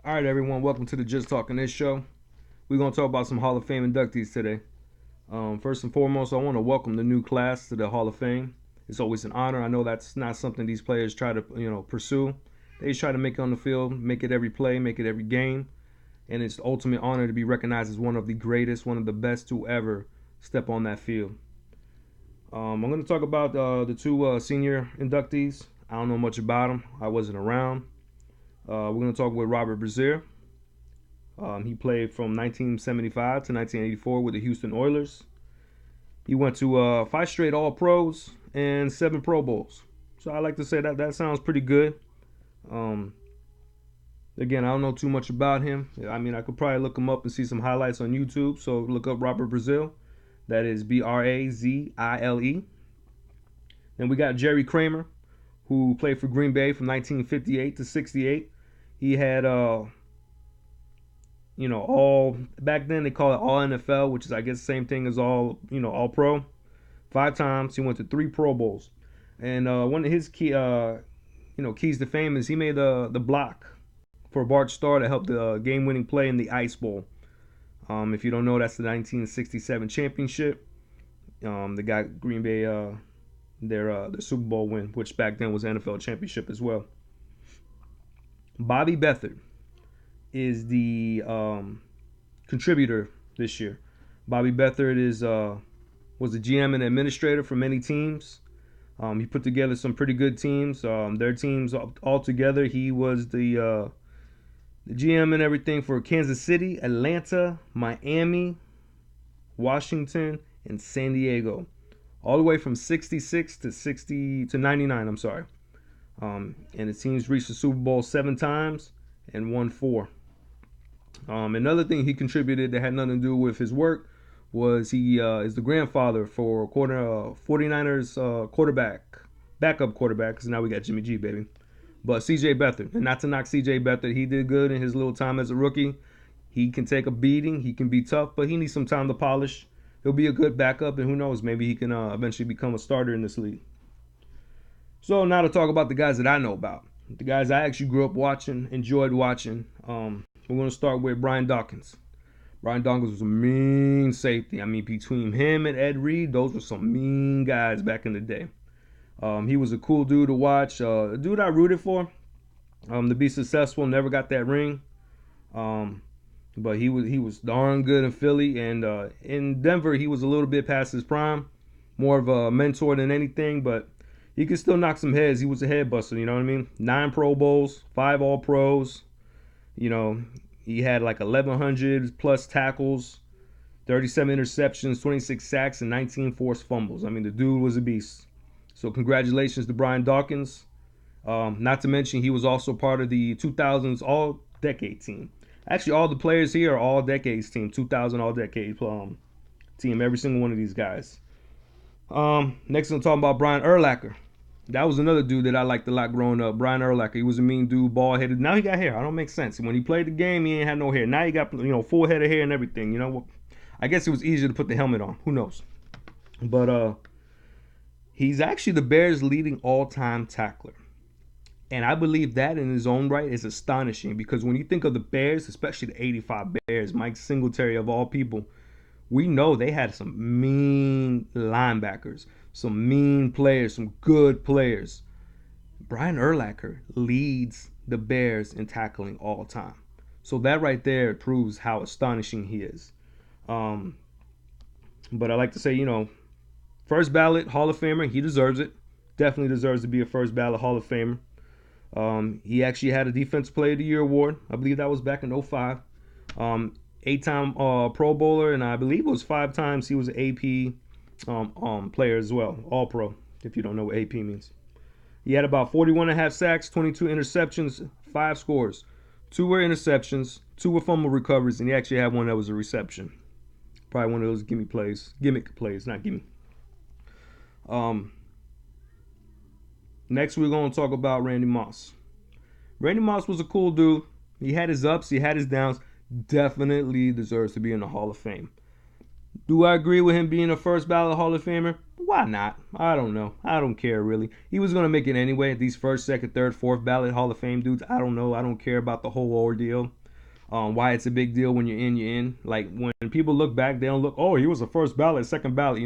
All right, everyone, welcome to the Just Talking This show. We're going to talk about some Hall of Fame inductees today. First and foremost, I want to welcome the new class to the Hall of Fame. It's always an honor. I know that's not something these players try to, pursue. They just try to make it on the field, make it every play, make it every game, and it's the ultimate honor to be recognized as one of the greatest, one of the best to ever step on that field. I'm going to talk about the two senior inductees. I don't know much about them. I wasn't around. We're going to talk with Robert Brazier. He played from 1975 to 1984 with the Houston Oilers. He went to 5 straight All-Pros and 7 Pro Bowls. So I like to say that sounds pretty good. Again, I don't know too much about him. I mean, I could probably look him up and see some highlights on YouTube. So look up Robert Brazile. That is Brazile. Then we got Jerry Kramer, who played for Green Bay from 1958 to 68. He had, all back then they call it all NFL, which is I guess the same thing as all pro. 5 times. He went to 3 Pro Bowls, and one of his keys to fame is he made the block for Bart Starr to help the game-winning play in the Ice Bowl. If you don't know, that's the 1967 championship. They got Green Bay their Super Bowl win, which back then was NFL championship as well. Bobby Beathard is the contributor this year. Bobby Beathard was a GM and administrator for many teams. He put together some pretty good teams. Their teams all together, he was the GM and everything for Kansas City, Atlanta, Miami, Washington, and San Diego, all the way from 66 to 99. I'm sorry. And the teams reached the Super Bowl 7 times and won 4. Another thing he contributed that had nothing to do with his work was he is the grandfather for 49ers backup quarterback, because now we got Jimmy G, baby. But C.J. Beathard, and not to knock C.J. Beathard, he did good in his little time as a rookie. He can take a beating, he can be tough, but he needs some time to polish. He'll be a good backup, and who knows, maybe he can eventually become a starter in this league. So now to talk about the guys that I know about, the guys I actually grew up watching, enjoyed watching. We're going to start with Brian Dawkins. Brian Dawkins was a mean safety. I mean, between him and Ed Reed, those were some mean guys back in the day. He was a cool dude to watch. A dude I rooted for to be successful. Never got that ring. But he was darn good in Philly. And in Denver, he was a little bit past his prime. More of a mentor than anything, but he could still knock some heads. He was a head buster, you know what I mean? 9 Pro Bowls, 5 All-Pros. He had like 1,100 plus tackles, 37 interceptions, 26 sacks, and 19 forced fumbles. I mean, the dude was a beast. So congratulations to Brian Dawkins. Not to mention, he was also part of the 2000s All-Decade team. Actually, all the players here are All-Decades team, 2000 All-Decade team, every single one of these guys. Next, I'm talking about Brian Urlacher. That was another dude that I liked a lot growing up. Brian Urlacher. He was a mean dude, bald-headed. Now he got hair. I don't make sense. When he played the game, he ain't had no hair. Now he got, full head of hair and everything. I guess it was easier to put the helmet on. Who knows? But he's actually the Bears' leading all-time tackler. And I believe that in his own right is astonishing, because when you think of the Bears, especially the 85 Bears, Mike Singletary of all people, we know they had some mean linebackers, some mean players, some good players. Brian Urlacher leads the Bears in tackling all time. So that right there proves how astonishing he is. But I like to say, first ballot Hall of Famer, he deserves it. Definitely deserves to be a first ballot Hall of Famer. He actually had a Defensive Player of the Year award. I believe that was back in 2005. 8-time Pro Bowler, and I believe it was 5 times he was an AP player as well, All Pro, if you don't know what AP means. He had about 41.5 sacks, 22 interceptions, 5 scores. 2 were interceptions, 2 were fumble recoveries, and he actually had one that was a reception. Probably one of those gimmick plays, not gimme. Next, we're going to talk about Randy Moss. Randy Moss was a cool dude. He had his ups, he had his downs. Definitely deserves to be in the Hall of Fame. Do I agree with him being a first ballot Hall of Famer? Why not? I don't know. I don't care really. He was gonna make it anyway. These first, second, third, fourth ballot Hall of Fame dudes. I don't know. I don't care about the whole ordeal. Why it's a big deal when you're in, you're in. Like when people look back, they don't look. Oh, he was a first ballot, second ballot.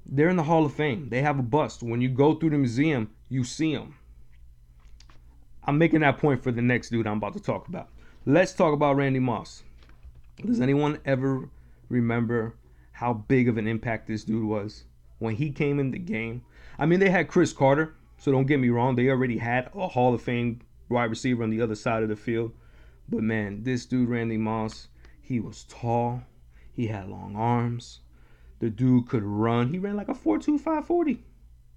They're in the Hall of Fame. They have a bust. When you go through the museum, you see them. I'm making that point for the next dude I'm about to talk about. Let's talk about Randy Moss. Does anyone ever remember how big of an impact this dude was when he came in the game? I mean, they had Chris Carter, so don't get me wrong. They already had a Hall of Fame wide receiver on the other side of the field. But man, this dude, Randy Moss, he was tall. He had long arms. The dude could run. He ran like a 4.2 540.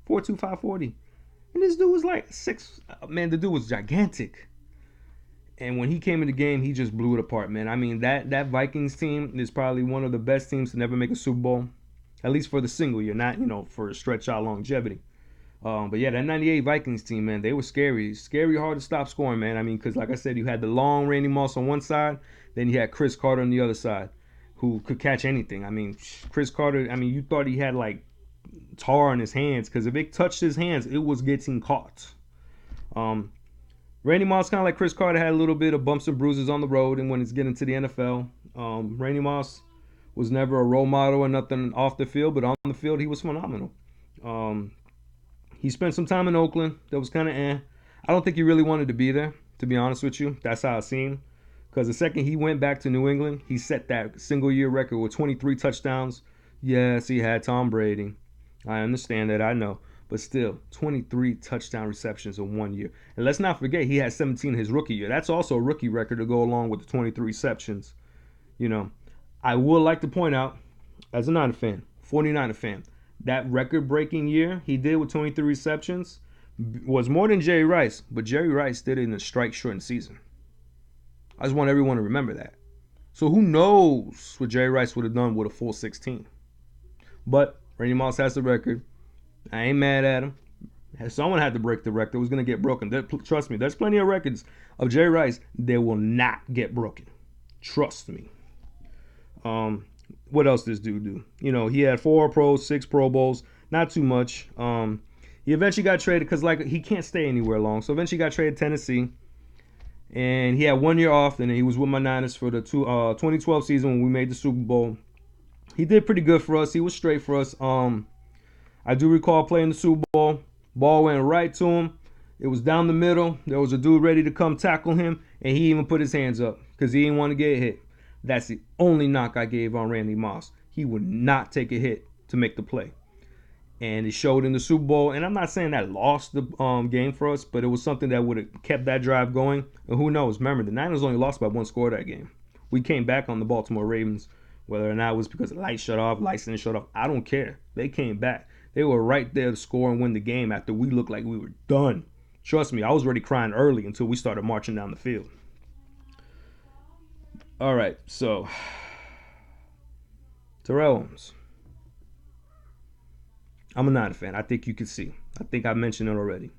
4.2 540. And this dude was like man, the dude was gigantic. And when he came in the game, he just blew it apart, man. I mean, that Vikings team is probably one of the best teams to never make a Super Bowl, at least for the single year, not for a stretch out longevity. But yeah, that '98 Vikings team, man, they were scary hard to stop scoring, man. I mean, because like I said, you had the long Randy Moss on one side, then you had Chris Carter on the other side, who could catch anything. I mean, Chris Carter, I mean, you thought he had like tar in his hands, because if it touched his hands, it was getting caught. Randy Moss, kind of like Chris Carter, had a little bit of bumps and bruises on the road, and when it's getting to the NFL, Randy Moss was never a role model or nothing off the field, but on the field, he was phenomenal. He spent some time in Oakland. That was kind of I don't think he really wanted to be there, to be honest with you. That's how it seemed. Because the second he went back to New England, he set that single-year record with 23 touchdowns. Yes, he had Tom Brady. I understand that, I know. But still, 23 touchdown receptions in 1 year. And let's not forget, he had 17 in his rookie year. That's also a rookie record to go along with the 23 receptions. I would like to point out, as a Niner fan, 49er fan, that record-breaking year he did with 23 receptions was more than Jerry Rice. But Jerry Rice did it in a strike-shortened season. I just want everyone to remember that. So who knows what Jerry Rice would have done with a full 16. But Randy Moss has the record. I ain't mad at him. Someone had to break the record. It was going to get broken. Trust me, there's plenty of records of Jerry Rice that will not get broken. Trust me. What else does this dude do? He had 4 pros, 6 Pro Bowls. Not too much. He eventually got traded because he can't stay anywhere long. So eventually got traded to Tennessee. And he had 1 year off. And he was with my Niners for the 2012 season when we made the Super Bowl. He did pretty good for us. He was straight for us. I do recall playing the Super Bowl. Ball went right to him. It was down the middle. There was a dude ready to come tackle him, and he even put his hands up because he didn't want to get hit. That's the only knock I gave on Randy Moss. He would not take a hit to make the play. And it showed in the Super Bowl. And I'm not saying that lost the game for us, but it was something that would have kept that drive going. And who knows? Remember, the Niners only lost by 1 score that game. We came back on the Baltimore Ravens. Whether or not it was because the lights shut off, lights didn't shut off, I don't care. They came back. They were right there to score and win the game after we looked like we were done. Trust me, I was already crying early until we started marching down the field. All right, so Terrell Owens. I'm a Niner fan. I think you can see. I think I mentioned it already.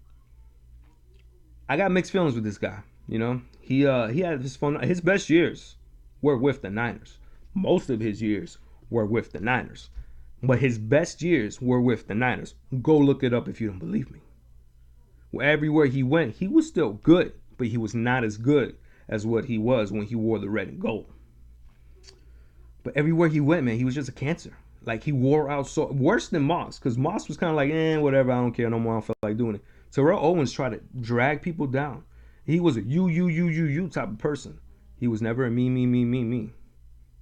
I got mixed feelings with this guy. He had his best years were with the Niners. Most of his years were with the Niners. But his best years were with the Niners. Go look it up if you don't believe me. Everywhere he went, he was still good, but he was not as good as what he was when he wore the red and gold. But everywhere he went, man, he was just a cancer. Like, he wore out so worse than Moss, because Moss was kind of like, whatever, I don't care no more, I don't feel like doing it. Terrell Owens tried to drag people down. He was a you type of person. He was never a me.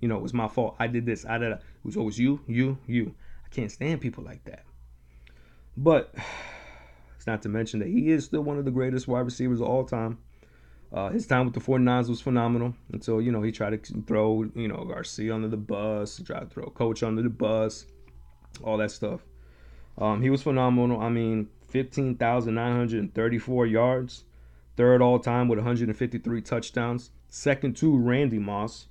It was my fault. I did this. I did that. It was always you. I can't stand people like that. But it's not to mention that he is still one of the greatest wide receivers of all time. His time with the 49ers was phenomenal until, he tried to throw, Garcia under the bus, tried to throw Coach under the bus, all that stuff. He was phenomenal. I mean, 15,934 yards, third all time with 153 touchdowns, second to Randy Moss,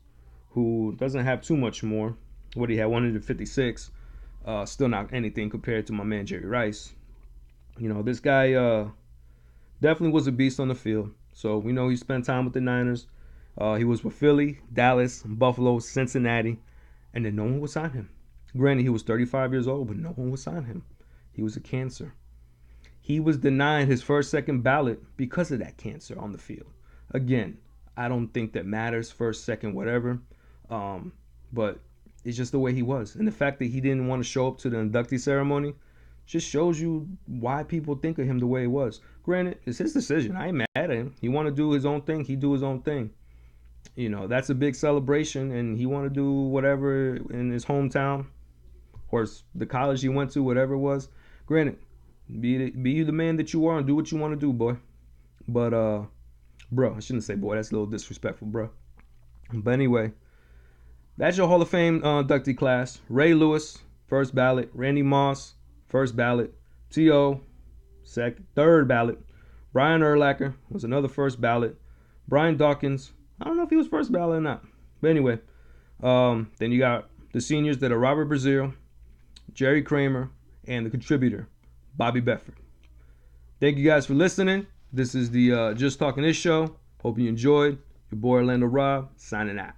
who doesn't have too much more. What he had, 156. Still not anything compared to my man Jerry Rice. This guy definitely was a beast on the field. So we know he spent time with the Niners. He was with Philly, Dallas, Buffalo, Cincinnati, and then no one would sign him. Granted, he was 35 years old, but no one would sign him. He was a cancer. He was denied his first, second ballot because of that cancer on the field. Again, I don't think that matters, first, second, whatever. But it's just the way he was. And the fact that he didn't want to show up to the inductee ceremony just shows you why people think of him the way he was. Granted, it's his decision. I ain't mad at him. He want to do his own thing. He do his own thing. You know, that's a big celebration, and he want to do whatever in his hometown or the college he went to, whatever it was. Granted, be the man that you are and do what you want to do, boy. But, bro, I shouldn't say boy. That's a little disrespectful, bro. But anyway, that's your Hall of Fame inductee class. Ray Lewis, first ballot. Randy Moss, first ballot. T.O., third ballot. Brian Urlacher was another first ballot. Brian Dawkins, I don't know if he was first ballot or not. But anyway, then you got the seniors that are Robert Brazil, Jerry Kramer, and the contributor, Bobby Bedford. Thank you guys for listening. This is the Just Talking This show. Hope you enjoyed. Your boy Orlando Rob, signing out.